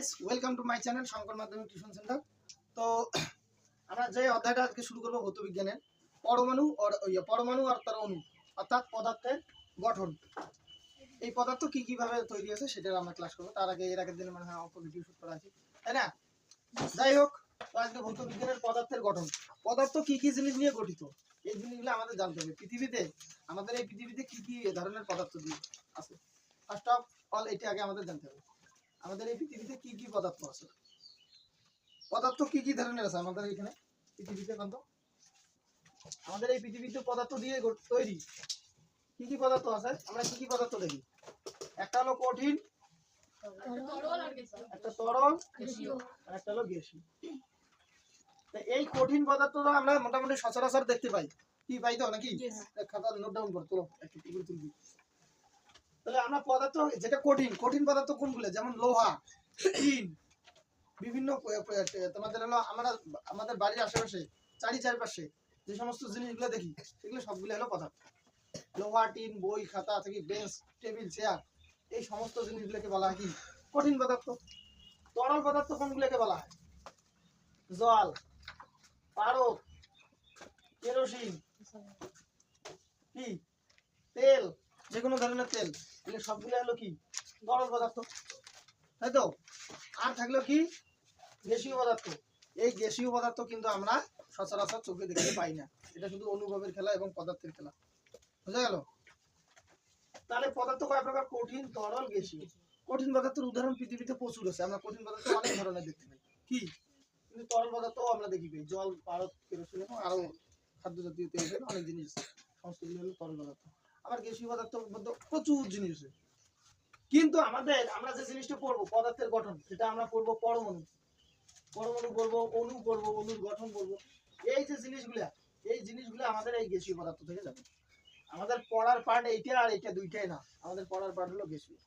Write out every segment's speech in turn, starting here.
Guys, welcome to my channel Shankar মাধ্যমিক tuition centre. তো আমরা যে অধ্যায়টা আজকে শুরু করব ভৌত বিজ্ঞানের পরমাণু আর তার অণু, অর্থাৎ পদার্থের গঠন। এই পদার্থ কি কিভাবে তৈরি হয়েছে সেটা আমরা ক্লাস করবো। তার আগে এর আগের দিনে মানে অল্প ভিডিও শুট করা আছে, তাই না? যাই হোক, তো আজকে ভৌত বিজ্ঞানের পদার্থের গঠন। পদার্থ কি কি জিনিস নিয়ে গঠিত, এই জিনিসগুলো আমাদের জানতে হবে। আমাদের এই পৃথিবীতে কি কি ধরনের পদার্থ দিয়ে আছে, ফার্স্ট অফ অল এটা আগে আমাদের জানতে হবে। আমাদের এই পৃথিবীতে কি কি পদার্থ আছে, পদার্থ কি কি ধরনের আছে আমাদের এখানে পৃথিবীতে। কত আমাদের এই পৃথিবীতে পদার্থ দিয়ে তৈরি কি কি পদার্থ আছে, আমরা কি কি পদার্থ দেখি? একটা হলো কঠিন, একটা তরল, আর একটা হলো গ্যাসীয়। এই কঠিন পদার্থটা আমরা মোটামুটি সচরাচর দেখতে পাই। কি পাই তো নাকি? খাতা নোট ডাউন করে তোলো, একটু করে তুলবি। তাহলে আমরা পদার্থ যেটা কঠিন পদার্থ কোনগুলো? যেমন লোহা, টিন, বিভিন্ন তোমাদের হলো আমরা আমাদের বাড়ির আশেপাশে চারিপাশে যে সমস্ত জিনিসগুলো দেখি সেগুলো সবগুলো হলো পদার্থ। লোহা, টিন, বই, খাতা থেকে বেঞ্চ, টেবিল, চেয়ার, এই সমস্ত জিনিসগুলোকে বলা হয় কি? কঠিন পদার্থ। তরল পদার্থ কোনগুলোকে বলা হয়? জল, পারদ, কেরোসিন, কি তেল, যে কোনো ধরনের তেল, এগুলো সবগুলো হলো কি? তরল পদার্থ, তাই তো? আর থাকলো কি? গ্যাসীয় পদার্থ। এই গ্যাসীয় পদার্থ কিন্তু আমরা সচরাচর চোখে দেখতে পাই না, এটা শুধু অনুভবের খেলা এবং পদার্থের খেলা। বুঝা গেল? তাহলে পদার্থ কয় প্রকার? কঠিন, তরল, গ্যাসীয়। কঠিন পদার্থের উদাহরণ পৃথিবীতে প্রচুর আছে। আমরা কঠিন পদার্থ অনেক ধরনের দেখতে পাই, কি? কিন্তু তরল পদার্থও আমরা দেখি পাই, জল, পারদ, কেরোসিন এবং আরো খাদ্য জাতীয় তেল, অনেক জিনিস আছে। সমস্তগুলো হলো তরল পদার্থ। আবার গ্যাসীয় পদার্থের মধ্যে প্রচুর জিনিস আছে। কিন্তু আমরা যে জিনিসটা পড়বো পদার্থের গঠন, সেটা আমরা পড়বো পরমাণু পড়বো, অণু পড়বো, অণুর গঠন পড়বো। এই যে জিনিসগুলো আমাদের এই গ্যাসীয় পদার্থ থেকে যাবে। আমাদের পড়ার পার্ট এইটা আর এইটা দুইটাই না, আমাদের পড়ার পার্ট হলো গ্যাসীয়।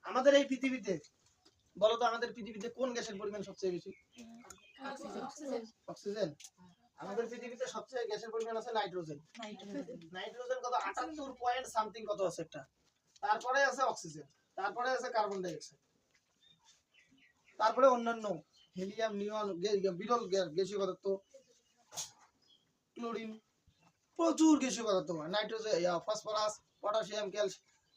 আমাদের এই পৃথিবীতে বলো তো, আমাদের পৃথিবীতে কোন গ্যাসের পরিমাণ সবচেয়ে বেশি? অক্সিজেন। আমাদের পৃথিবীতে সবচেয়ে গ্যাসের পরিমাণ আছে নাইট্রোজেন। নাইট্রোজেন কত? 78 পয়েন্ট সামথিং কত আছে একটা। তারপরে আছে অক্সিজেন, তারপরে আছে কার্বন ডাই অক্সাইড, তারপরে অন্যান্য হিলিয়াম, নিয়ন, বিরল গ্যাসীয় পদার্থ, ক্লোরিন, প্রচুর গ্যাসীয় পদার্থ। নাইট্রোজেন, ফসফরাস, পটাশিয়াম,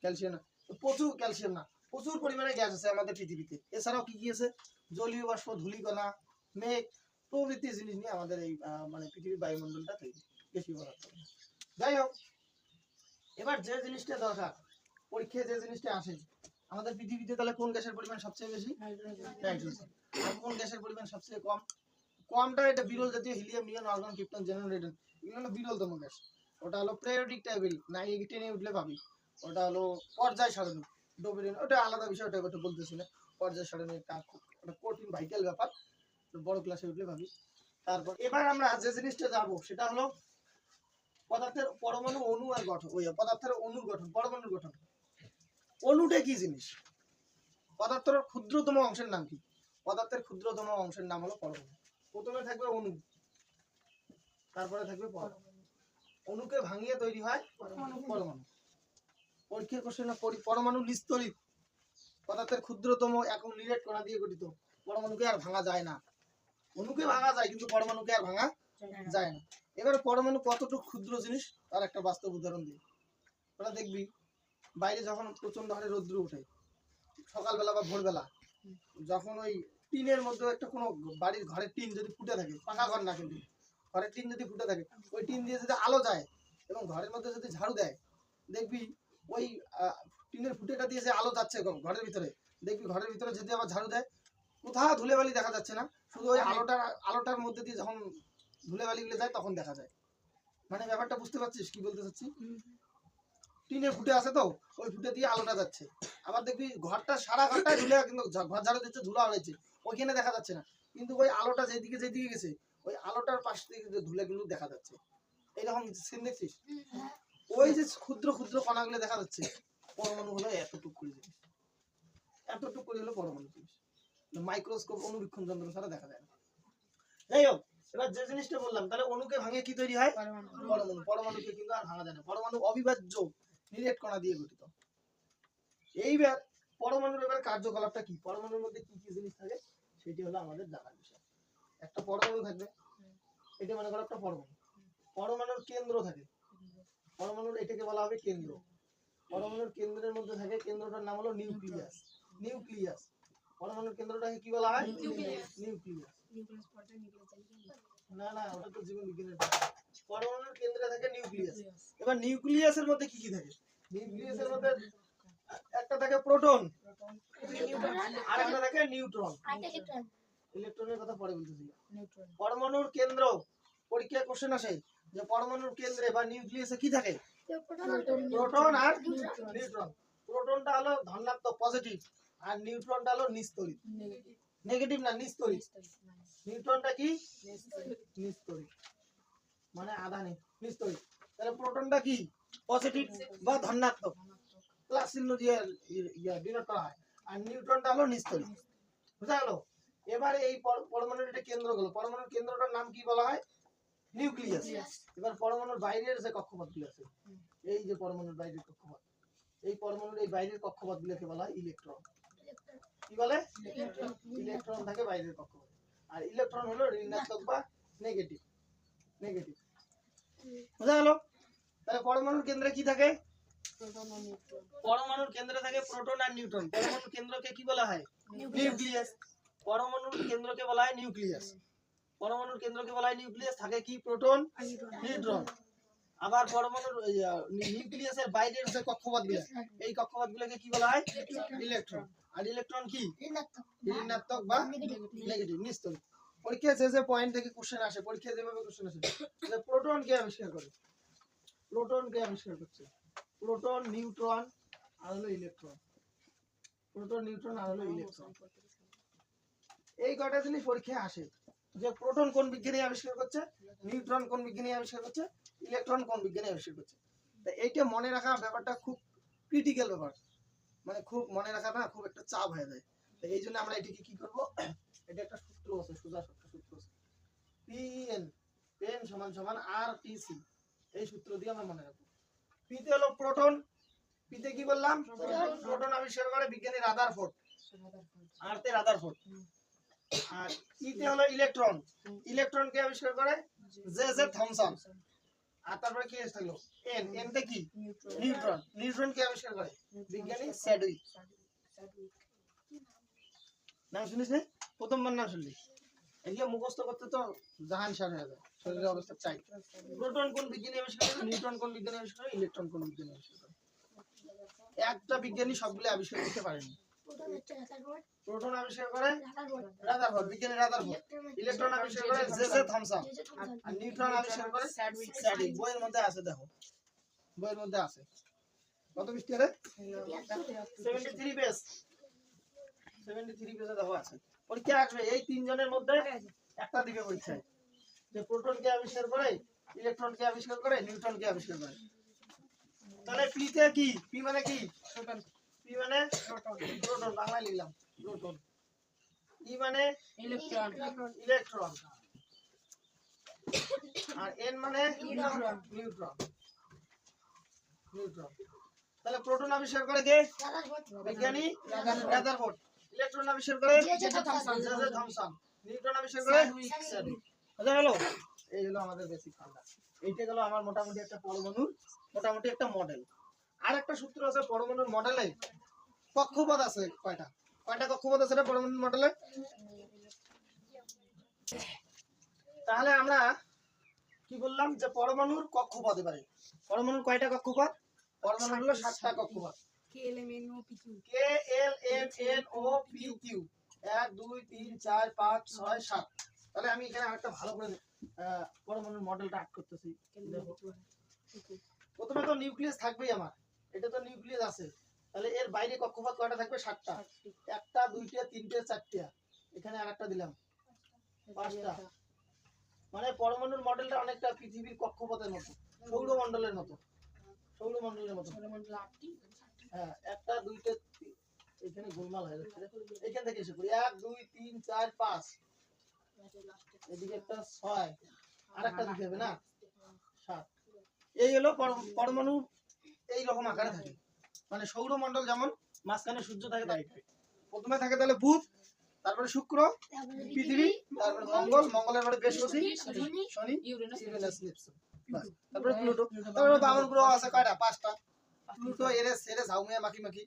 ক্যালসিয়াম, প্রচুর ক্যালসিয়াম না, প্রচুর পরিমাণে গ্যাস আছে আমাদের পৃথিবীতে। এছাড়াও কি কি আছে? জলীয় বাষ্প, ধূলিকণা, মেঘ প্রভৃতি জিনিস নিয়ে আমাদের এই মানে পৃথিবীর বায়ুমণ্ডলটা তৈরি, গ্যাসীয় পদার্থ। যাই হোক, এবার যে জিনিসটা দরকার পরীক্ষায়, যে জিনিসটা আসে আমাদের পৃথিবীতে, তাহলে কোন গ্যাসের পরিমাণ সবচেয়ে বেশি? নাইট্রোজেন। আর কোন গ্যাসের পরিমাণ সবচেয়ে কম? কমটা এটা বিরল জাতীয় হিলিয়াম, নিয়ন, আর্গন, ক্রিপ্টন, জেনন, রেডন, এগুলো হলো বিরলতম গ্যাস। ওটা হলো পিরিয়ডিক টেবিল, না টেনে উঠলে পাবি। ওটা হলো পর্যায় সারণী, ডোবেরিন, ওটা আলাদা বিষয়, ওটা কথা বলতেছি না। পর্যায় সারণী একটা কঠিন ভাইটাল ব্যাপার, বড় ক্লাসে উঠলে ভাবি। তারপর এবার আমরা যে জিনিসটা যাবো সেটা হলো পদার্থের পরমাণু, অণু আর গঠন। পদার্থের অণুর গঠন, পরমাণুর গঠন। অণুটা কি জিনিস? পদার্থের ক্ষুদ্রতম অংশের নাম কি? পদার্থের ক্ষুদ্রতম অংশের নাম হলো পরমাণু। প্রথমে থাকবে অণু, তারপরে থাকবে পরমাণু। অণুকে ভাঙিয়ে তৈরি হয় পরমাণু। পরীক্ষার কোশ্চেন, পরমাণু নিস্তরিত পদার্থের ক্ষুদ্রতম একক নিরেট কণা দিয়ে গঠিত। পরমাণুকে আর ভাঙা যায় না। অণুকে ভাঙা যায় কিন্তু পরমাণুকে আর ভাঙা যায় না। এবারে পরমাণু কতটুকু ক্ষুদ্র জিনিস তার একটা বাস্তব উদাহরণ দিই। ওরা দেখবি বাইরে যখন প্রচন্ড হারে রৌদ্র ওঠে, সকালবেলা বা ভোরবেলা, যখন ওই টিনের মধ্যে একটা কোনো বাড়ির ঘরের টিন যদি ফুটে থাকে, পাকা ঘর না কিন্তু ঘরের টিন যদি ফুটে থাকে, ওই টিন দিয়ে যদি আলো যায় এবং ঘরের মধ্যে যদি ঝাড়ু দেয়, দেখবি ওই টিনের ফুটেটা দিয়ে যে আলো যাচ্ছে ঘরের ভিতরে, দেখবি ঘরের ভিতরে যদি আবার ঝাড়ু দেয়, কোথাও ধুলেবালি দেখা যাচ্ছে না, শুধু ওই আলোটার মধ্যে দিয়ে যখন ধুলেবালিগুলো যায় তখন দেখা যায়। মানে ব্যাপারটা বুঝতে পারছিস কি বলতে চাচ্ছি? টিনের ফুটে আছে তো, ওই ফুটে দিয়ে আলোটা যাচ্ছে। আবার দেখবি ঘরটা সারা ঘরটায় ধুলে, কিন্তু ঘর ঝাড়ু দিচ্ছে, ধুলা হয়েছে, ওইখানে দেখা যাচ্ছে না, কিন্তু ওই আলোটা যেদিকে গেছে ওই আলোটার পাশ থেকে ধুলে কিন্তু দেখা যাচ্ছে। এইরকম সিন দেখছিস? ওই যে ক্ষুদ্র ক্ষুদ্র কণাগুলো দেখা যাচ্ছে, পরমাণু হলো এতটুকু করে জিনিস, এতটুকু করে হলো পরমাণু জিনিস। মাইক্রোস্কোপ, অনুবীক্ষণ যন্ত্র ছাড়া দেখা যায় না। যাই হোক, এবার যে জিনিসটা বললাম, তাহলে অণুকে ভাঙে কি তৈরি হয়? পরমাণু। পরমাণুকে কিন্তু আর ভাঙা যায় না। পরমাণু অবিভাজ্য নিরেট কণা দিয়ে গঠিত। এইবার পরমাণুর এবার কার্যকলাপটা কি, পরমাণুর মধ্যে কি কি জিনিস থাকে সেটি হলো আমাদের জানার বিষয়। একটা পরমাণু থাকবে, এটা মনে করো একটা পরমাণু, পরমাণুর কেন্দ্র থাকে, পরমাণুর এটাকে বলা হবে কেন্দ্র। পরমাণুর কেন্দ্রের মধ্যে থাকে, কেন্দ্রটার নাম হলো নিউক্লিয়াস। নিউক্লিয়াস, পরমাণুর কেন্দ্রটাকে কি বলা হয়? নিউক্লিয়াস। না না, ওটা তো জীবন বিজ্ঞানের কথা। পরমাণুর কেন্দ্রে থাকে নিউক্লিয়াস। এবার নিউক্লিয়াসের মধ্যে কি কি থাকে? নিউক্লিয়াসের মধ্যে একটা থাকে প্রোটন, আর একটা থাকে নিউট্রন। ইলেকট্রনের কথা পরে বলতেছি। পরমাণুর কেন্দ্র, পরীক্ষায় কোশ্চেন আসে যে পরমাণুর কেন্দ্রে বা নিউক্লিয়াসে কি থাকে? প্রোটন আর নিউট্রন। প্রোটনটা হলো ধনাত্মক পজিটিভ, আর নিউট্রনটা হলো নিস্তড়িত। নেগেটিভ না, নিস্তড়িত। নিউট্রনটা কি? নিস্তড়িত, মানে আধা নিস্তড়িত। তাহলে প্রোটনটা কি? পজিটিভ বা ধনাত্মক, প্লাস চিহ্ন দিয়ে ডিনোট করা হয়। আর নিউট্রনটা হলো নিস্তড়িত। বুঝা গেল? এবারে এই পরমাণুর এটা কেন্দ্র হলো, পরমাণুর কেন্দ্রটার নাম কি বলা হয়? নিউক্লিয়াস। এবার পরমাণুর বাইরের যে কক্ষপথগুলো আছে, এই যে পরমাণুর বাইরের কক্ষপথ, এই পরমাণুর এই বাইরের কক্ষপথগুলোকে বলা হয় ইলেকট্রন। কি বলে? ইলেকট্রন থাকে বাইরের কক্ষপথে। আর ইলেকট্রন হলো ঋণাত্মক বা নেগেটিভ। নেগেটিভ, বুঝা গেল? তাহলে পরমাণুর কেন্দ্রে কি থাকে? পরমাণুর কেন্দ্রে থাকে প্রোটন আর নিউট্রন। পরমাণুর কেন্দ্রকে কি বলা হয়? নিউক্লিয়াস। পরমাণুর কেন্দ্রকে বলা হয় নিউক্লিয়াস। পরমাণুর কেন্দ্রকে বলা হয় নিউক্লিয়াস, থাকে কি? Proton, neutron. আবার পরমাণুর নিউক্লিয়াসের বাইরের যে কক্ষপথগুলো, এই কক্ষপথগুলোকে কি বলা হয়? ইলেকট্রন। আর ইলেকট্রন কি? ঋণাত্মক বা নেগেটিভ, নিস্তড়িত। পরীক্ষায় যে পয়েন্ট থেকে কোশ্চেন আসে, পরীক্ষায় যেভাবে কোশ্চেন আসে, যে প্রোটন কে আবিষ্কার করে? প্রোটন কে আবিষ্কার করছে? প্রোটন, নিউট্রন আর হলো ইলেকট্রন। প্রোটন, নিউট্রন আর হলো ইলেকট্রন। এই কয়টা জিনিস পরীক্ষায় আসে, যে প্রোটন কোন বিজ্ঞানী আবিষ্কার করছে, নিউট্রন কোন বিজ্ঞানী আবিষ্কার করছে, ইলেকট্রন কোন বিজ্ঞানী আবিষ্কার করছে। তো এইটা মনে রাখা ব্যাপারটা খুব ক্রিটিক্যাল ব্যাপার, মানে খুব মনে রাখা না, খুব একটা চাপ হয়ে যায়। তো এই জন্য আমরা এটাকে কি করব, এটা একটা সূত্র আছে, সোজা একটা সূত্র আছে, পিএন, পেন সমান সমান আর টিসি। এই সূত্র দিয়ে আমরা মনে রাখবো। পিতে হলো প্রোটন, পিতে কি বললাম? প্রোটন আবিষ্কার করে বিজ্ঞানী রাদারফোর্ড, আর তে রাদারফোর্ড। আর ইতে হলো ইলেকট্রন, ইলেকট্রন কে আবিষ্কার করে? J J Thomson. আর তারপরে কি থাকলো? এন, এন তে কি? নিউট্রন। নিউট্রন কে আবিষ্কার করে? বিজ্ঞানী স্যাডউইক। নাম শুনিস না? প্রথমবার নাম শুনলি? এগুলো মুখস্থ করতে তো জাহান শান হয়ে যায়, শরীরের অবস্থা চাই। প্রোটন কোন বিজ্ঞানী আবিষ্কার করে? নিউট্রন কোন বিজ্ঞানী আবিষ্কার করে? ইলেকট্রন কোন বিজ্ঞানী আবিষ্কার করে? একটা বিজ্ঞানী সবগুলো আবিষ্কার করতে পারেনি। প্রোটন আবিষ্কার করে রাদারফোর্ড, বিজ্ঞানী রাদারফোর্ড। ইলেকট্রন আবিষ্কার করে জে জে থমসন। আর নিউট্রন আবিষ্কার করে স্যাডউইক। বইয়ের মধ্যে আছে, দেখো বইয়ের মধ্যে আছে। কত পৃষ্ঠা রে? 73 পেজ। 73 পেজে দেখো আছে। পরীক্ষা আসবে এই তিনজনের মধ্যে একটা দিবে পরীক্ষায়, যে প্রোটন কে আবিষ্কার করে, ইলেকট্রন কে আবিষ্কার করে, নিউট্রন কে আবিষ্কার করে। তাহলে পি তে কি? পি মানে কি? প্রোটন। পি মানে প্রোটন, বাংলা লিখলাম প্রোটন। ই মানে ইলেকট্রন, ইলেকট্রন। আর এন মানে নিউট্রন, নিউট্রন, নিউট্রন। তাহলে প্রোটন আবিষ্কার করে কে? বিজ্ঞানী রাদারফোর্ড। ইলেকট্রন আবিষ্কার করে জে জে থমসন। নিউটন আবিষ্কার করে স্যাডউইক। বুঝা গেল? এই হলো আমাদের বেসিক ফান্ডা। এইটা গেল আমার মোটামুটি একটা পরমাণুর মোটামুটি একটা মডেল। আর একটা সূত্র আছে পরমাণুর মডেলে, কক্ষপথ আছে কয়টা? কয়টা কক্ষপথ আছে এটা পরমাণুর মডেলে? তাহলে আমরা কি বললাম, যে পরমাণুর কক্ষপথ। এবারে পরমাণুর কয়টা কক্ষপথ? পরমাণুর হলো 7টা কক্ষপথ। K L M N O P Q 1 2 3 4 5 6 7। তাহলে আমি এখানে আরেকটা ভালো করে পরমাণুর মডেলটা আর্ট করতেছি। দেখো, প্রথমে তো নিউক্লিয়াস থাকবেই আমার, এটা তো নিউক্লিয়াস আছে। তাহলে এর বাইরে কক্ষপথ কয়টা থাকবে? 7টা। একটা, দুইটা, তিনটে, চারটে। এখানে আরেকটা দিলাম, 5টা। মানে পরমাণুর মডেলটা অনেকটা পৃথিবীর কক্ষপথের মতো, সৌরমণ্ডলের মতো। সৌরমণ্ডলের মতো। হ্যাঁ, একটা, দুইটা, এখানে গোলমাল হয়ে যাচ্ছে। এখান থেকে শুরু করি, 1 2 3 4 5, এদিকে একটা 6, আরেকটা দিতে হবে না, 7। এই হলো পরমাণু, এই রকম আকারে থাকে। মানে সৌরমণ্ডল যেমন মাঝখানে সূর্য থাকে তাই প্রথমে থাকে তাহলে বুধ, তারপরে শুক্র, পৃথিবী, তারপরে মঙ্গল, মঙ্গলের পরে বৃহস্পতি, শনি, ইউরেনাস, নেপচুন, বাস। তারপরে প্লুটো। তারপরে বামন গ্রহ আছে কয়টা? 5টা। প্লুটো, এরেস, সেরেস, হাউমিয়া, মাকি মাকি,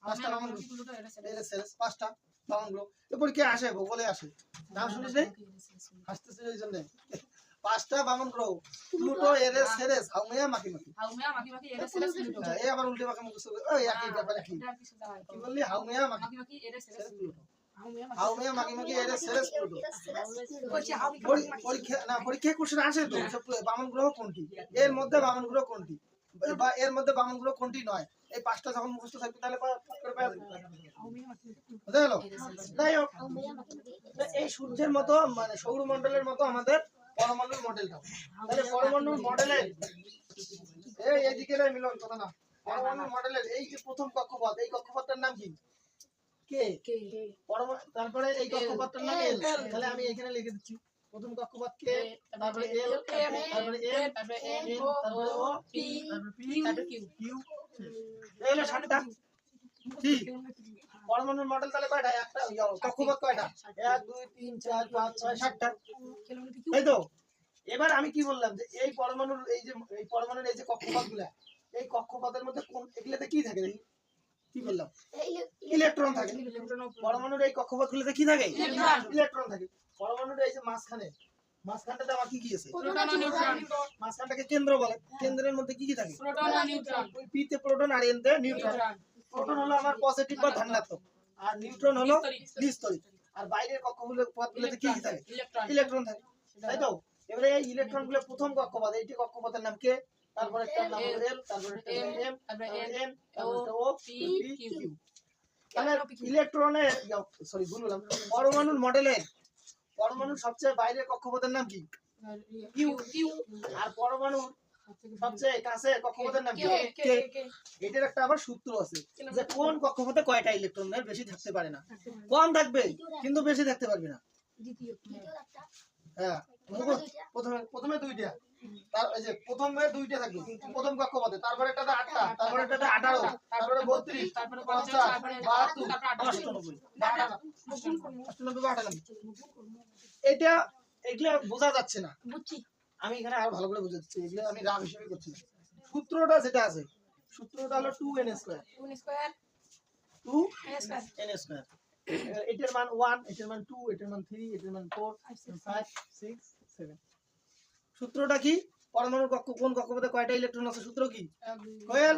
5টা বামন গ্রহ। এরেস, সেরেস, 5টা বামন গ্রহ। তো পরীক্ষায় আসে, ভূগোলে আসে, নাম শুনিস রে? হাসতেছে এই জন্য। 5টা বামন গ্রহ, প্লুটো, এরেস, সেরেস, হাউমিয়া, মাকি মাকি। এই আবার উল্টে পাকে মুখস্থ করে, ওই একই ব্যাপার একই। কি বললি? Haumea, Makemake, Eris, Ceres, Pluto. Haumea, Makemake, Eris, Ceres, Pluto. পরীক্ষায় কোশ্চেন আসে তো, বামন গ্রহ কোনটি, এর মধ্যে বামন গ্রহ কোনটি, বা এর মধ্যে বামন গ্রহ কোনটি নয়। এই 5টা যখন মুখস্থ থাকবে তাহলে বুঝা গেল? যাই হোক, এই সূর্যের মতো মানে সৌরমণ্ডলের মতো আমাদের পরমাণুর মডেলটা। তাহলে পরমাণুর মডেলের এইদিকে মিলন কথা না, পরমাণুর মডেলের এই যে প্রথম কক্ষপথ, এই কক্ষপথটার নাম কি? কে। তারপরে এই কক্ষপথটার নাম এল। তাহলে আমি এখানে লিখে দিচ্ছি, প্রথম কক্ষপথ কে, তারপরে এল, তারপরে এম, তারপরে এন, তারপরে ও, পি, তারপরে কিউ। এই হলো 7টা। ঠিক। পরমাণুর মডেল তাহলে কয়টা? একটা। কক্ষপথ কয়টা? 1 2 3 4 5 6 7টা। এই তো। এবার আমি কি বললাম যে এই পরমাণুর এই পরমাণুর এই যে কক্ষপথগুলা, এই কক্ষপথের মধ্যে কোন এগুলাতে কি থাকে দেখি? কি বললাম? ইলেকট্রন থাকে। পরমাণুর এই কক্ষপথগুলোতে কি থাকে? ইলেকট্রন থাকে। পরমাণুর এই যে মাঝখানটাতে আমার কি কি আছে? প্রোটন ও নিউট্রন। মাঝখানটাকে কেন্দ্র বলে। কেন্দ্রের মধ্যে কি কি থাকে? প্রোটন ও নিউট্রন। ওই পি তে প্রোটন আর এন তে নিউট্রন। প্রোটন হলো আমার পজিটিভ বা ধনাত্মক, আর নিউট্রন হলো নিস্তড়িত। আর বাইরের কক্ষপথগুলোতে কি কি থাকে? ইলেকট্রন থাকে, তাই তো? এবারে এই ইলেকট্রনগুলো প্রথম কক্ষপথ, এইটি কক্ষপথের নাম কে, তারপরে একটা নাম হলো এল, তারপরে একটা এম, তারপরে এন, তারপরে ও, পি, কিউ। তাহলে ইলেকট্রনের বললাম পরমাণুর মডেলে পরমাণুর সবচেয়ে বাইরের কক্ষপথের নাম কি? কিউ। আর পরমাণুর সবচেয়ে কাছে কক্ষপথের নাম কি? কে। এটার একটা আবার সূত্র আছে যে কোন কক্ষপথে কয়টা ইলেকট্রনের বেশি থাকতে পারে না। কম থাকবে কিন্তু বেশি থাকতে পারবে না। হ্যাঁ, প্রথমে দুইটা, তার এই যে প্রথমে দুইটা থাকবে প্রথম কক্ষপথে, তারপরে এটাতে 8টা, তারপরে এটাতে 18, তারপরে 32, তারপরে 50, 72, 98। এটা এগুলা বোঝা যাচ্ছে না, আমি এখানে আরো ভালো করে বুঝে দিচ্ছি, এগুলো আমি রাম হিসেবে করছি। সূত্রটা যেটা আছে, সূত্রটা হলো 2n², 2n²। এটার মান 1, এটার মান 2, এটার মান 3, এটার মান 4, 5, 6, 7। সূত্রটা কি? পরমাণুর কোন কক্ষপথে কয়টা ইলেকট্রন আছে? সূত্র কি? কোয়েল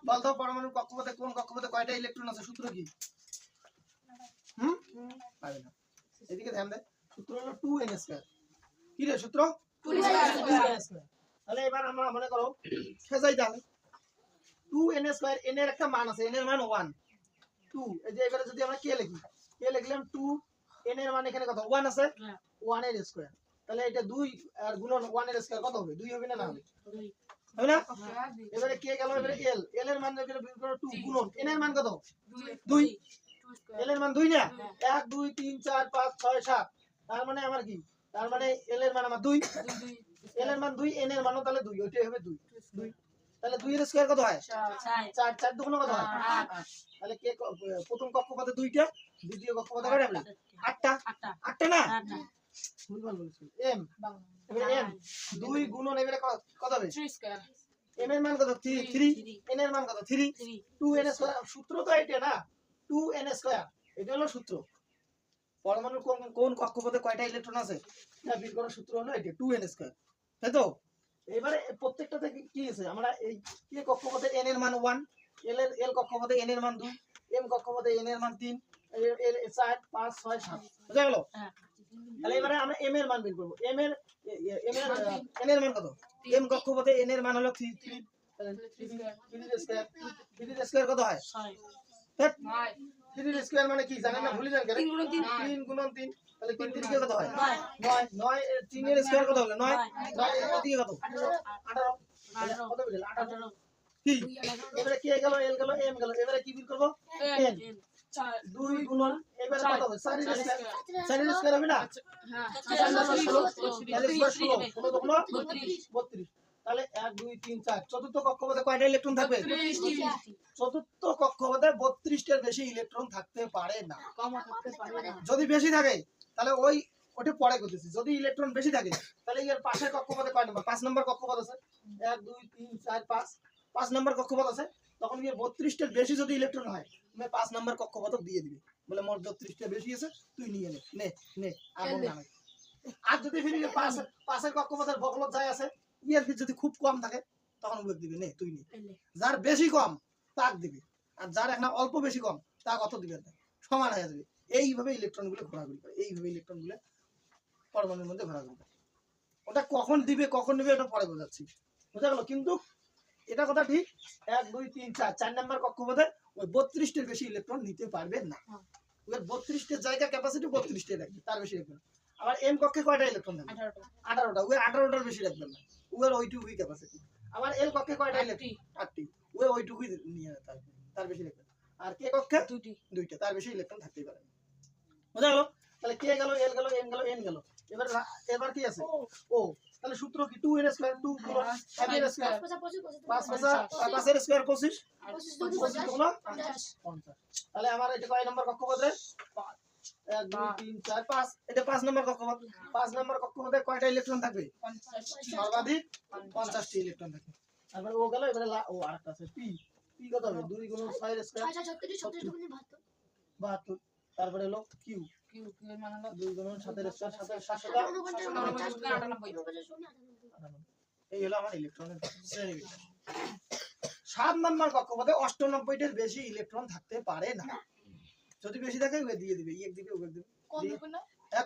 বলতো, পরমাণুর কক্ষপথে কোন কক্ষপথে কয়টা ইলেকট্রন আছে? সূত্র কি? পাবে না, এদিকে ধ্যান দে। সূত্র হলো 2n²। কি রে সূত্র? 2n²। তাহলে এবার আমরা মনে করো সাজাই দাও 2n², n এর একটা মান আছে, n এর মান 1 2। এই যে এবারে যদি আমরা কে লিখি, কে লিখলাম 2, n এর মান এখানে কত? 1 আছে, 1 এর স্কয়ার। তাহলে এটা 2 আর গুণন 1 এর স্কয়ার কত হবে? 2 হবে না? না হবে, হবে না? এবারে কে গেল, এবারে l, l এর মান এবারে বের করো 2 গুণন n এর মান কত? 2, l এর মান 2 না? 1 2 3 4 5 6 7, তার মানে আমার কি? তার মানে l এর মান আমার 2, l এর মান 2, n এর মানও তাহলে 2, ওইটাই হবে 2, 2। তাহলে 2 এর স্কয়ার কত হয়? 4, 4 দুগুণ কত হয়? 8। তাহলে কে প্রথম কক্ষপথে 2টা, দ্বিতীয় কক্ষপথে কয়টা হবে? 8টা। 8টা না? ভুলভাল বলছি। m, এবারে m 2 গুণন এবারে কত হবে? 3 স্কয়ার। m এর মান কত? 3, n এর মান কত? 3, 2n স্কয়ার। সূত্র তো এটা না, 2n স্কয়ার, এটা হলো সূত্র। পরমাণুর কোন কক্ষপথে কয়টা ইলেকট্রন আছে এটা বের করার সূত্র হলো এটা, 2n স্কয়ার, তাই তো? এবারে প্রত্যেকটাতে কি আছে, আমরা এই কে কক্ষপথে n এর মান 1, l কক্ষপথে n এর মান 2, m কক্ষপথে n এর মান 3, l 4 5 6 7, বুঝা গেল? তাহলে এবারে আমরা m এর মান বের করব। n এর মান কত? m কক্ষপথে n এর মান হলো 3, তাহলে 3 স্কয়ার, 3 স্কয়ার কত হয়? 6। 3 স্কয়ার মানে কি জানেন না? ভুলে যান কেন? 3 গুণন 3, তাহলে 3 3 কত হয়? 9, 9 3 এর স্কয়ার কত হলো? 9, 9 এর দিকে কত? 18, কত বের হলো? 18। কি এবারে কে গেল, l গেল, m গেল, এবারে কি বের করব? n 2 গুণন এবারে কত হবে? 4 এর স্কয়ার, 4 এর স্কয়ার হবে না? হ্যাঁ, 4 16, তাহলে 16 32, তাহলে 1 2 3 4 চতুর্থ কক্ষপথে কয়টা ইলেকট্রন থাকবে? চতুর্থ কক্ষপথে 32টার বেশি ইলেকট্রন থাকতে পারে না। যদি বেশি থাকে তাহলে ওটা পরে করতেছি। যদি ইলেকট্রন বেশি থাকে তাহলে এর পাশের কক্ষপথে কয় নম্বর? 5 নম্বর কক্ষপথ আছে। 1 2 3 4 5 5 নম্বর কক্ষপথ আছে। তখন কি 32টার বেশি যদি ইলেকট্রন হয় তুমি 5 নম্বর কক্ষপথ দিয়ে দিবে, বলে মোট 32টা বেশি আছে তুই নিয়ে নে নে আগুন না। আর যদি ফিরে পাশের কক্ষপথের বগলত যায় আছে ইয়ার যদি খুব কম থাকে তখন উল্লেখ দিবে নে তুই নে। যার বেশি কম তাক দিবে, আর যার এখন অল্প বেশি কম তাক অত দিবে না, সমান হয়ে যাবে। এইভাবে ইলেকট্রনগুলো ঘোরাঘুরি করে, এইভাবে ইলেকট্রনগুলো পরমাণুর মধ্যে ঘোরাঘুরি করে। ওটা কখন দিবে কখন নেবে ওটা পরে বোঝাচ্ছি, বুঝা গেল? কিন্তু এটা কথা ঠিক 1 2 3 4 4 নম্বর কক্ষপথে ওই 32টার বেশি ইলেকট্রন নিতে পারবে না। ওর 32টার জায়গা ক্যাপাসিটি 32টাই রাখবে, তার বেশি রাখবে না। আবার এম কক্ষে কয়টা ইলেকট্রন থাকবে? 18টা। ওই 18টার বেশি রাখবেন না, ওর ওইটুকুই ক্যাপাসিটি। আবার এল কক্ষে কয়টা ইলেকট্রন? 8টি। ওই ওইটুকুই নিয়ে থাকবে, তার বেশি রাখবে না। আর কে কক্ষে? দুইটা, তার বেশি ইলেকট্রন থাকতেই পারে না। বুঝা গেল? তাহলে কে গেল, এল গেল, এম গেল, এন গেল। এবার কি আছে? ও। তাহলে সূত্র কি? 2n স্কয়ার 2 গুণ m এর স্কয়ার 5 এর স্কয়ার 25 25 গুণ 50। তাহলে আমার এটা কয় নম্বর কক্ষপথ রে? 1 2 3 4 5। এটা 5 নম্বর কক্ষপথ। 5 নম্বর কক্ষপথে কয়টা ইলেকট্রন থাকবে? সর্বাধিক 50টি ইলেকট্রন থাকবে। তারপর ও গেল, এবারে ও আরেকটা আছে পি। পি কত হবে? 2 গুণ 6 এর স্কয়ার 72। তারপরে হলো কিউ। কিউ এর মান হলো 2 গুণ 7 এর স্কয়ার 798। এই হলো আমার ইলেকট্রনের শ্রেণীবিন্যাস। 7 নম্বর কক্ষপথে 98টার বেশি ইলেকট্রন থাকতে পারে না। যদি বেশি থাকে ওই দিয়ে দিবে, এক দিবে ওই দিবে।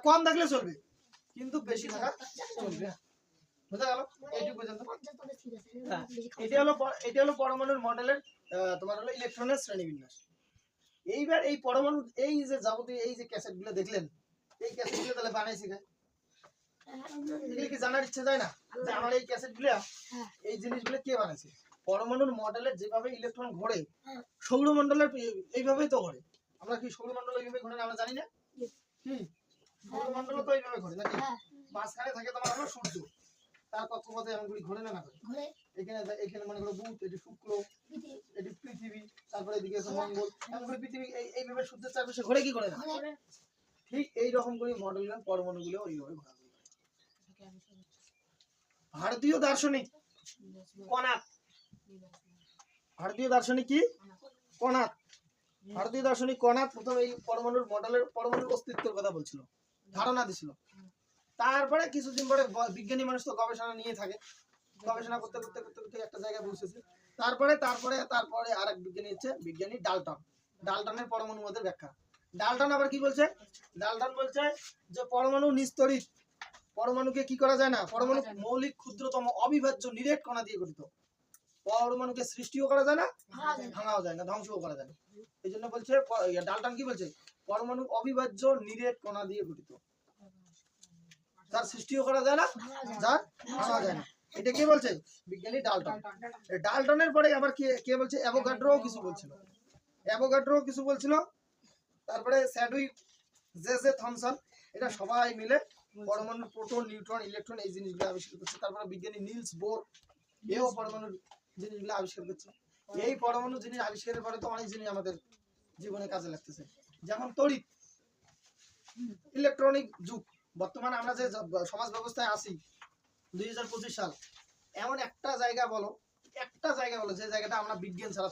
কম থাকলে চলবে, কিন্তু বেশি থাকা চলবে না। বুঝা গেল? এইটুকু পর্যন্ত। হ্যাঁ, এটা হলো পরমাণুর মডেলের তোমার হলো ইলেকট্রনের শ্রেণীবিন্যাস। এইবার এই পরমাণু এই যে যাবতীয় এই যে ক্যাসেটগুলো দেখলেন, এই ক্যাসেটগুলো তাহলে বানাইছি কে? এগুলো কি জানার ইচ্ছা যায় না যে আমার এই ক্যাসেটগুলো এই জিনিসগুলো কে বানাইছে? পরমাণুর মডেলের যেভাবে ইলেকট্রন ঘোরে সৌরমণ্ডলের এইভাবেই তো ঘোরে। আমরা কি সৌরমণ্ডল এইভাবে ঘোরে আমরা জানি না? কি সৌরমণ্ডল তো এইভাবে ঘোরে নাকি? মাঝখানে থাকে তোমার হলো সূর্য, তার কক্ষপথে এমনগুলি ঘোরে না ঘোরে? এখানে মনে করো বুধ, এটি শুক্র, এটি পৃথিবী, তারপরে এদিকে আছে মঙ্গল। এমনগুলি পৃথিবী এইভাবে সূর্যের চারপাশে ঘোরে কি করে না? ঠিক এই রকম করে মডেলের পরমাণুগুলো ওইভাবে ঘোরাঘুরি করে। ভারতীয় দার্শনিক কনাদ, ভারতীয় দার্শনিক কি? কনাদ। ভারতীয় দার্শনিক কনাদ প্রথম এই পরমাণুর মডেলের পরমাণুর অস্তিত্বের কথা বলছিল, ধারণা দিছিল। তারপরে কিছুদিন পরে বিজ্ঞানী মানুষ তো গবেষণা নিয়ে থাকে, গবেষণা করতে করতে করতে করতে একটা জায়গায় পৌঁছেছে। তারপরে আরেক বিজ্ঞানী হচ্ছে বিজ্ঞানী ডাল্টন। ডাল্টনের পরমাণু মধ্যে ব্যাখ্যা। ডাল্টন আবার কি বলছে? ডাল্টন বলছে যে পরমাণু নিস্তড়িত, পরমাণুকে কি করা যায় না, পরমাণু মৌলিক ক্ষুদ্রতম অবিভাজ্য নিরেট কণা দিয়ে গঠিত। পরমাণুকে সৃষ্টিও করা যায় না, ভাঙাও যায় না, ধ্বংসও করা যায় না। এই জন্য বলছে ডাল্টন কি বলছে? পরমাণু অবিভাজ্য নিরেট কণা দিয়ে গঠিত, যার সৃষ্টিও করা যায় না, যার ভাঙা যায় না। এটা কে বলছে? বিজ্ঞানী ডাল্টন। ডাল্টনের পরে আবার কে বলছে? অ্যাভোগাড্রো কিছু বলছিল, অ্যাভোগাড্রো কিছু বলছিল। তারপরে স্যাডউইক, জে থমসন, এটা সবাই মিলে পরমাণুর প্রোটন, নিউট্রন, ইলেকট্রন এই জিনিসগুলো আবিষ্কার করছে। তারপরে বিজ্ঞানী নিলস বোর এও পরমাণুর জিনিসগুলো আবিষ্কার করছে। এই পরমাণু জিনিস আবিষ্কারের পরে তো অনেক জিনিস আমাদের জীবনে কাজে লাগতেছে, যেমন তড়িৎ, ইলেকট্রনিক যুগ। বর্তমানে আমরা যে সমাজ ব্যবস্থায় আছি 2025 সাল, এমন একটা জায়গা বলো যে জায়গাটা আমরা বিজ্ঞান ছাড়া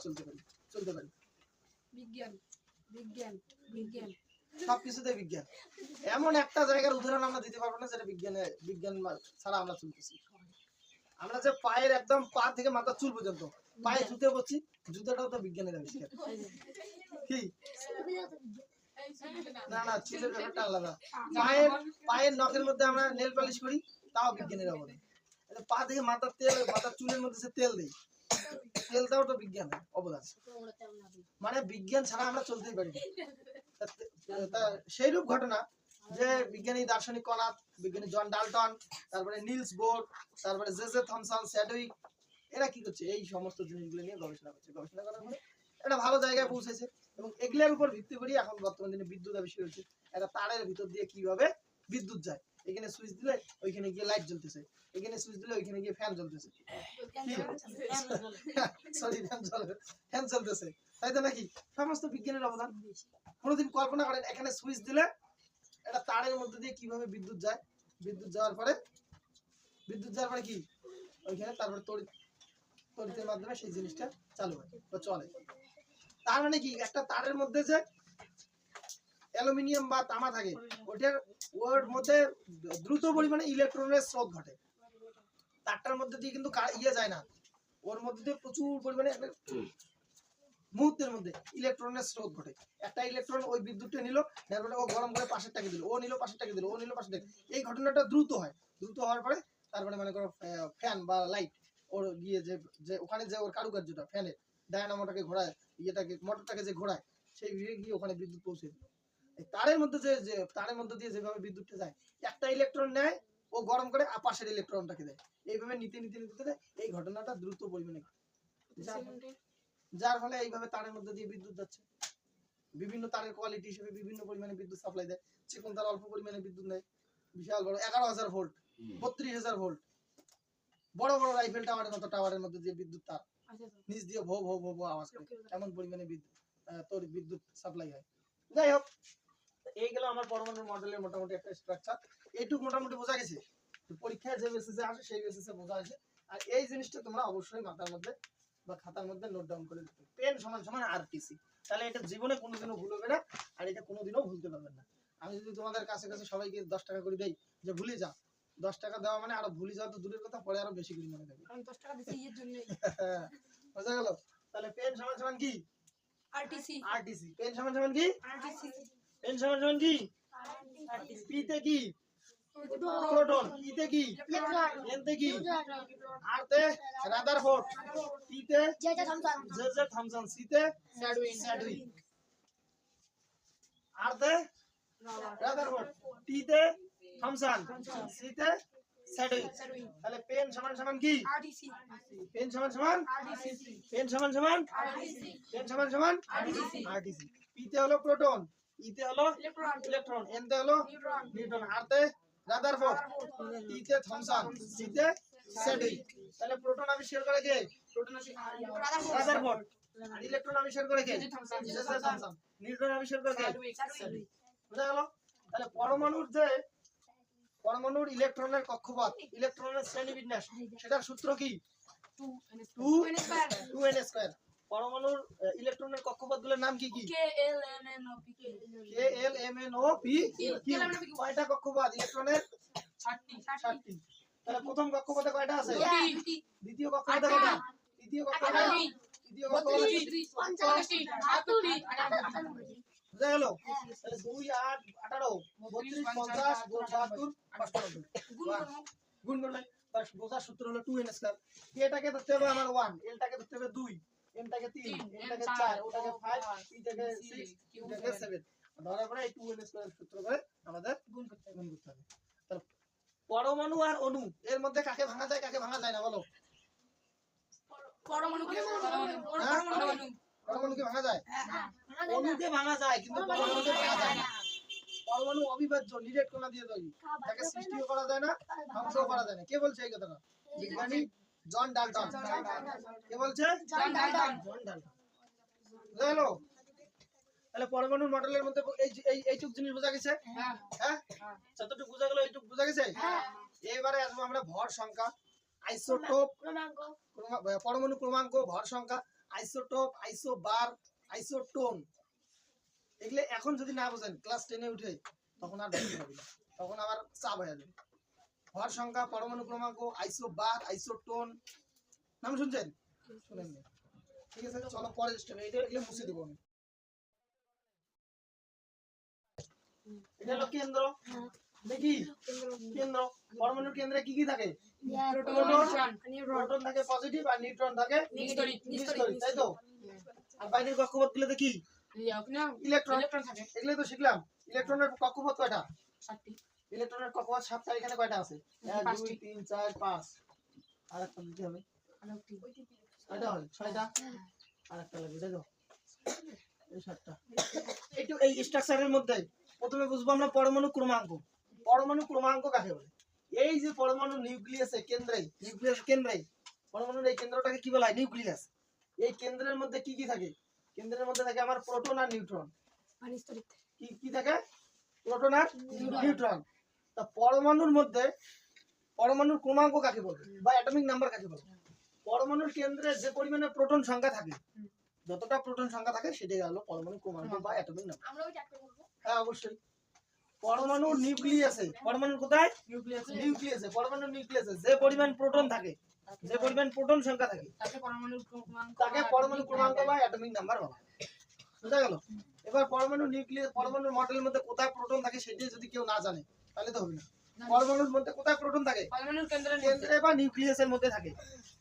চলতে পারি? বিজ্ঞান বিজ্ঞান বিজ্ঞান সবকিছুতে বিজ্ঞান। এমন একটা জায়গার উদাহরণ আমরা দিতে পারবো না যেটা বিজ্ঞান ছাড়া আমরা চলতেছি। আমরা যে পায়ের একদম পা থেকে মাথার চুল পর্যন্ত পায়ে জুতে পড়ছি, জুতাটাও তো বিজ্ঞানের আবিষ্কার। কি না না, চুলের ব্যাপারটা আলাদা। পায়ের নখের মধ্যে আমরা নেল পালিশ করি, তাও বিজ্ঞানের অবদান। পা থেকে মাথার চুলের মধ্যে যে তেল দেই, তেলটাও তো বিজ্ঞানের অবদান। মানে বিজ্ঞান ছাড়া আমরা চলতেই পারি না। সেইরূপ ঘটনা যে বিজ্ঞানী দার্শনিক কনাদ, বিজ্ঞানী জন ডাল্টন, তারপরে নিলস বোর, তারপরে জে থমসন, স্যাডউইক, এরা কি করছে? এই সমস্ত জিনিসগুলো নিয়ে গবেষণা করছে। গবেষণা করার পরে একটা ভালো জায়গায় পৌঁছেছে এবং এগুলোর উপর ভিত্তি করে এখন বর্তমান দিনে বিদ্যুৎ আবিষ্কার হচ্ছে। একটা তারের ভিতর দিয়ে কিভাবে বিদ্যুৎ যায়, এখানে সুইচ দিলে ওইখানে গিয়ে লাইট জ্বলতেছে, এখানে সুইচ দিলে ওইখানে গিয়ে ফ্যান জ্বলতেছে, সরি ফ্যান চলতেছে, তাই তো নাকি? সমস্ত বিজ্ঞানের অবদান। কোনোদিন কল্পনা করেন এখানে সুইচ দিলে এটা তারের মধ্যে দিয়ে কিভাবে বিদ্যুৎ যায়, বিদ্যুৎ যাওয়ার পরে কি ওইখানে তারপরে তড়িতের মাধ্যমে সেই জিনিসটা চালু হয় বা চলে। তার মানে কি একটা তারের মধ্যে যে অ্যালুমিনিয়াম বা তামা থাকে ওর মধ্যে দ্রুত পরিমাণে ইলেকট্রনের স্রোত ঘটে। তারটার মধ্যে দিয়ে কিন্তু ইয়ে যায় না, ওর মধ্যে দিয়ে প্রচুর পরিমাণে মুহূর্তের মধ্যে ইলেকট্রনের স্রোত ঘটে। একটা ইলেকট্রন ওই বিদ্যুৎটা নিল, তারপরে ও গরম করে পাশেরটাকে দিল, ও নিল পাশেরটাকে দিল, ও নিল পাশেরটাকে। এই ঘটনাটা দ্রুত হয়, দ্রুত হওয়ার পরে তারপরে মনে করো ফ্যান বা লাইট ওর গিয়ে যে ওখানে যে ওর কারুকার্যটা ফ্যানের ডায়নামোটাকে ঘোরায়, ইয়েটাকে মোটরটাকে যে ঘোরায়, সেই গিয়ে ওখানে বিদ্যুৎ পৌঁছে দিল। তারের মধ্যে যে তারের মধ্যে দিয়ে যেভাবে বিদ্যুৎটা যায়, একটা ইলেকট্রন নেয়, ও গরম করে পাশের ইলেকট্রনটাকে দেয়, এইভাবে নিতে নিতে নিতে দেয়। এই ঘটনাটা দ্রুত পরিমাণে যার ফলে এইভাবে তারের মধ্যে দিয়ে বিদ্যুৎ যাচ্ছে। বিভিন্ন তারের কোয়ালিটি হিসেবে বিভিন্ন পরিমাণে বিদ্যুৎ সাপ্লাই দেয়। চিকন তার অল্প পরিমাণে বিদ্যুৎ দেয়, বিশাল বড় 11,000 ভোল্ট, 32,000 ভোল্ট, বড় বড় রাইফেল টাওয়ারের মতো টাওয়ারের মধ্যে দিয়ে বিদ্যুৎ তার নিচ দিয়ে ভো ভো ভো ভো আওয়াজ করে, এমন পরিমাণে বিদ্যুৎ সাপ্লাই হয়। যাই হোক, এই গেল আমার পরমাণু মডেলের মোটামুটি একটা স্ট্রাকচার। এইটুকু মোটামুটি বোঝা গেছে, পরীক্ষায় যে বেসিসে আসে সেই বেসিসে বোঝা আছে। আর এই জিনিসটা তোমরা অবশ্যই মাথার মধ্যে বা খাতার মধ্যে নোট ডাউন করে দিতে। পেন সমান সমান আরটিসি, তাহলে এটা জীবনে কোনোদিনও ভুল হবে না, আর এটা কোনোদিনও ভুলতে পারবেন না। আমি যদি তোমাদের কাছে সবাইকে 10 টাকা করে দেই যে ভুলে যা, 10 টাকা দেওয়া মানে আরো ভুলে যাওয়া তো দূরের কথা, পরে আরো বেশি করে মনে থাকবে। আমি 10 টাকা দিছি এর জন্য। বোঝা গেল? তাহলে পেন সমান সমান কি? আরটিসি। আরটিসি। পেন সমান সমান কি? আরটিসি। পেন সমান সমান কি? আরটিসি। পি তে কি? প্রোটন। ই তে কি? এন তে কি? আর তে রাদারফোর্ড। টি তে জে থমসন। সি তে স্যাডউইন। আর তে রাদারফোর্ড। টি তে থমসন। সি তে স্যাডউইন। তাহলে পেন সমান সমান কি? আরটিসি। পেন সমান সমান আরটিসি। পেন সমান সমান আরটিসি। পেন সমান সমান আরটিসি। আরটিসি। পি তে হলো প্রোটন, ই তে হলো ইলেকট্রন, এন তে হলো নিউট্রন, আর তে রাদারফোর্ড, টি তে থমসন, সি তে স্যাডউইন। তাহলে প্রোটন আবিষ্কার করে কে? রাদারফোর্ড। আর ইলেকট্রন আবিষ্কার করে কে? J Thomson. নিউট্রন আবিষ্কার করে কে? স্যাডউইন। বুঝা গেল? তাহলে পরমাণুর ইলেকট্রনের কক্ষপথ, ইলেকট্রনের শ্রেণীবিন্যাস, সেটার সূত্র কি? 2n²। পরমাণুর ইলেকট্রনের কক্ষপথগুলোর নাম কি কি? KLMNOP। কয়টা কক্ষপথ ইলেকট্রনের? 7টি। তাহলে প্রথম কক্ষপথে কয়টা আছে? দ্বিতীয় কক্ষপথে কয়টা? তৃতীয় কক্ষপথে? তৃতীয় কক্ষপথে? বুঝা গেল? তাহলে 2 8 18 32 50 72 95। গুণ করলে তার বোঝার সূত্র হলো 2n²। এটাকে ধরতে হবে আমার 1, এলটাকে ধরতে হবে 2, এনটাকে 3, এনটাকে 4, ওটাকে 5, ইটাকে 6, ইটাকে 7। ধরার পরে এই 2n² সূত্র করে আমাদের গুণ করতে হবে। তাহলে পরমাণু আর অণু এর মধ্যে কাকে ভাঙা যায় কাকে ভাঙা যায় না বলো? পরমাণুকে ভাঙা যায়, অণুকে ভাঙা যায়, কিন্তু পরমাণুকে ভাঙা যায় না। পরমাণু অবিভাজ্য, নিরেট কণা দিয়ে তৈরি, তাকে সৃষ্টিও করা যায় না, ধ্বংসও করা যায় না। কে বলছে এই কথাটা? বিজ্ঞানী জন ডাল্টন। কে বলছে? John Dalton. বুঝলো? তাহলে পরমাণুর মডেলের মধ্যে এইটুক জিনিস বোঝা গেছে? হ্যাঁ, যতটুকু বোঝা গেল এইটুক বোঝা গেছে। এবারে আসবো আমরা ভর সংখ্যা, আইসোটোপ, পরমাণু ক্রমাঙ্ক, ভর সংখ্যা, আইসোটোপ, আইসোবার, আইসোটোন। এগুলো এখন যদি না বোঝেন ক্লাস 10-এ উঠে, তখন আর বুঝতে পারবেন না, তখন আবার চাপ হয়ে যাবে। ভর সংখ্যা, পরমাণু ক্রমাঙ্ক, আইসোবার, আইসোটোন, নাম শুনছেন? শুনেন না? ঠিক আছে, চলো পরের স্টেপে এগুলো মুছে দেবো আমি। এটা হলো কেন্দ্র। দেখি কেন্দ্র, পরমাণুর কেন্দ্রে কি কি থাকে? প্রোটন থাকে পজিটিভ আর নিউট্রন থাকে নিষ্ক্রিয়, তাই তো? আর বাইরের কক্ষপথ গুলোতে কি? ইলেকট্রন। এগুলো তো শিখলাম। ইলেকট্রনের কক্ষপথ কয়টা? 7টি। ইলেকট্রনের কক্ষপথ 7টা। এখানে কয়টা আছে? 1 2 3 4 5। আরেকটা দিতে হবে। কয়টা হয়? 6টা। আরেকটা লাগবে, তাই তো? এই 7টা। এই স্ট্রাকচারের মধ্যে প্রথমে বুঝবো আমরা পরমাণু ক্রমাঙ্ক। পরমাণু ক্রমাঙ্ক কাকে বলে? এই যে পরমাণু নিউক্লিয়াসে কেন্দ্রে পরমাণুর এই কেন্দ্রটাকে কি বলা হয়? নিউক্লিয়াস। এই কেন্দ্রের মধ্যে কি কি থাকে? কেন্দ্রের মধ্যে থাকে আমার প্রোটন আর নিউট্রন। পানিস্তরিত কি কি থাকে? প্রোটন আর নিউট্রন। তা পরমাণুর মধ্যে পরমাণুর ক্রমাঙ্ক কাকে বলে বা অ্যাটমিক নাম্বার কাকে বলে? পরমাণুর কেন্দ্রে যে পরিমাণে প্রোটন সংখ্যা থাকে, যতটা প্রোটন সংখ্যা থাকে সেটাই হলো পরমাণু ক্রমাঙ্ক বা অ্যাটমিক নাম্বার। আমরাও চারটে বলবো। হ্যাঁ অবশ্যই। পরমাণুর নিউক্লিয়াসে, পরমাণুর কোথায়? নিউক্লিয়াসে। পরমাণুর নিউক্লিয়াসে যে পরিমাণ প্রোটন থাকে, যে পরিমাণ প্রোটন সংখ্যা থাকে তাকে পরমাণুর ক্রমাঙ্ক তাকে পরমাণু ক্রমাঙ্ক বা অ্যাটমিক নাম্বার বলা হয়। বুঝা গেল? এবার পরমাণু নিউক্লিয়াস, পরমাণুর মডেলের মধ্যে কোথায় প্রোটন থাকে সেটাই যদি কেউ না জানে তাহলে তো হবে না। পরমাণুর মধ্যে কোথায় প্রোটন থাকে? পরমাণুর কেন্দ্রের কেন্দ্রে বা নিউক্লিয়াসের মধ্যে থাকে।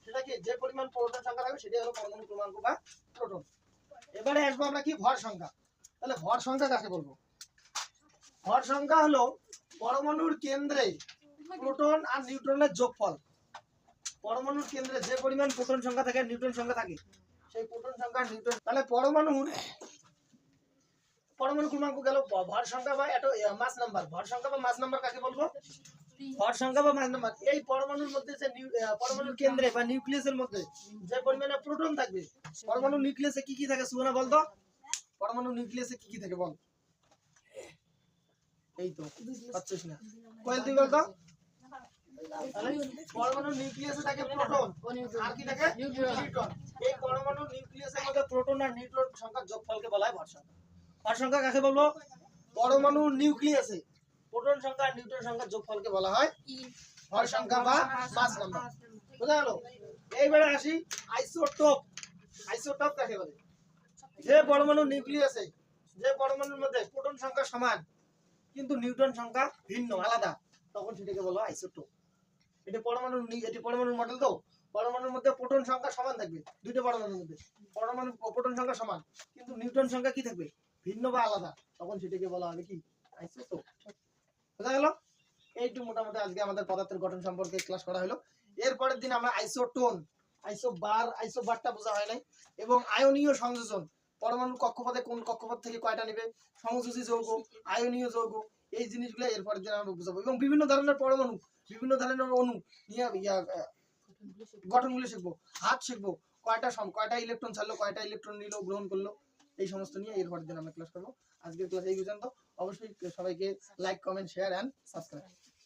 সেটা কি যে পরিমাণ প্রোটন সংখ্যা থাকে সেটাই হলো পরমাণু ক্রমাঙ্ক বা প্রোটন। এবারে আসবো আমরা কি ভর সংখ্যা। তাহলে ভর সংখ্যা কাকে বলবো? ভর সংখ্যা হলো পরমাণুর কেন্দ্রে প্রোটন আর নিউট্রনের যোগফল। পরমাণুর কেন্দ্রে যে পরিমাণ প্রোটন সংখ্যা থাকে আর নিউট্রন সংখ্যা থাকে, সেই প্রোটন সংখ্যা আর নিউট্রন, তাহলে পরমাণু ক্রমাঙ্ক গেল। ভর সংখ্যা বা মাস নাম্বার। ভর সংখ্যা বা মাস নাম্বার কাকে বলবো? ভর সংখ্যা বা মাস নাম্বার এই পরমাণুর মধ্যে যে পরমাণুর কেন্দ্রে বা নিউক্লিয়াসের মধ্যে যে পরিমাণে প্রোটন থাকবে। পরমাণু নিউক্লিয়াসে কি কি থাকে সুবনা বলতো? পরমাণু নিউক্লিয়াসে কি কি থাকে বল? এই তো পাচ্ছিস না, কয়েল তুই বলতো। তাহলে পরমাণু নিউক্লিয়াসে থাকে প্রোটন আর কি থাকে? নিউট্রন। এই পরমাণু নিউক্লিয়াসের মধ্যে প্রোটন আর নিউট্রন সংখ্যার যোগফলকে বলা হয় ভর সংখ্যা। ভর সংখ্যা কাকে বলবো? পরমাণু নিউক্লিয়াসে প্রোটন সংখ্যা আর নিউট্রন সংখ্যার যোগফলকে বলা হয় ভর সংখ্যা বা মাস নাম্বার। বুঝা গেল? এইবারে আসি আইসোটোপ। আইসোটোপ কাকে বলে? যে পরমাণু নিউক্লিয়াসে, যে পরমাণুর মধ্যে প্রোটন সংখ্যা সমান কিন্তু নিউট্রন সংখ্যা ভিন্ন আলাদা, তখন সেটাকে বলা হয় আইসোটোপ। এটি পরমাণুর মডেল। তো পরমাণুর মধ্যে প্রোটন সংখ্যা সমান থাকবে, দুইটা পরমাণুর মধ্যে প্রোটন সংখ্যা সমান কিন্তু নিউট্রন সংখ্যা কি থাকবে? ভিন্ন বা আলাদা, তখন সেটাকে বলা হবে কি? আইসোটোপ। বুঝা গেল? এইটু মোটামুটি আজকে আমাদের পদার্থের গঠন সম্পর্কে ক্লাস করা হলো। এরপরের দিন আমরা আইসোটোন, আইসোবারটা বোঝা হয় নাই, এবং আয়নীয় সংযোজন। পরমাণুর কক্ষপথে কোন কক্ষপথ থেকে কয়টা নেবে, সংযোজী যৌগ, আয়নীয় যৌগ, এই জিনিসগুলো এরপরের দিন আমরা বুঝাবো। এবং বিভিন্ন ধরনের পরমাণু, বিভিন্ন ধরনের অণু নিয়ে গঠনগুলো শিখবো। হাত শিখবো, কয়টা ইলেকট্রন ছাড়লো, কয়টা ইলেকট্রন নিলো, গ্রহণ করলো, এই সমস্ত নিয়ে এরপরের দিন আমরা ক্লাস করবো। আজকের ক্লাস এই পর্যন্ত। অবশ্যই সবাইকে like, comment, share and subscribe.